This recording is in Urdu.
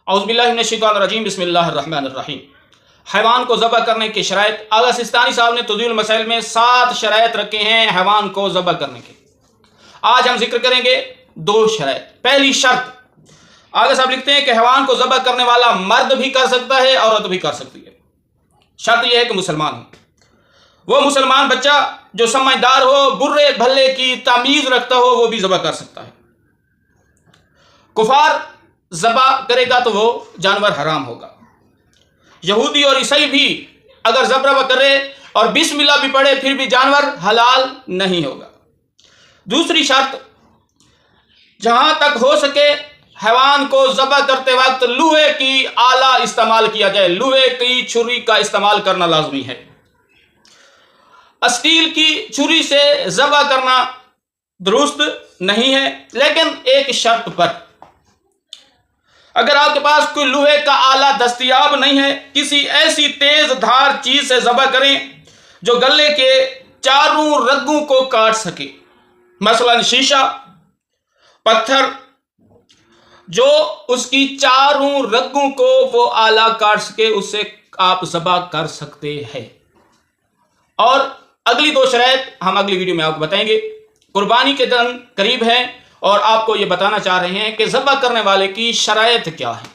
اعوذ باللہ من الشیطان الرجیم بسم اللہ الرحمن الرحیم۔ حیوان کو ذبح کرنے کی شرائط۔ آغا سستانی صاحب نے تذیل المسائل میں 7 شرائط رکھے ہیں حیوان کو ذبح کرنے کے۔ آج ہم ذکر کریں گے 2 شرائط۔ پہلی شرط، آغا صاحب لکھتے ہیں کہ حیوان کو ذبح کرنے والا مرد بھی کر سکتا ہے، عورت بھی کر سکتی ہے۔ شرط یہ ہے کہ مسلمان ہو، وہ مسلمان بچہ جو سمجھدار ہو، برے بھلے کی تمیز رکھتا ہو، وہ بھی ذبح کر سکتا ہے۔ کفار ذبح کرے گا تو وہ جانور حرام ہوگا۔ یہودی اور عیسائی بھی اگر ذبح کرے اور بسم اللہ بھی پڑھے پھر بھی جانور حلال نہیں ہوگا۔ دوسری شرط، جہاں تک ہو سکے حیوان کو ذبح کرتے وقت لوہے کی آلہ استعمال کیا جائے، لوہے کی چھری کا استعمال کرنا لازمی ہے۔ اسٹیل کی چھری سے ذبح کرنا درست نہیں ہے، لیکن ایک شرط پر، اگر آپ کے پاس کوئی لوہے کا آلہ دستیاب نہیں ہے، کسی ایسی تیز دھار چیز سے ذبح کریں جو گلے کے چاروں رگوں کو کاٹ سکے، مثلا شیشہ، پتھر، جو اس کی چاروں رگوں کو وہ آلہ کاٹ سکے، اس سے آپ ذبح کر سکتے ہیں۔ اور اگلی 2 شرائط ہم اگلی ویڈیو میں آپ کو بتائیں گے۔ قربانی کے دن قریب ہے اور آپ کو یہ بتانا چاہ رہے ہیں کہ ذبح کرنے والے کی شرائط کیا ہے۔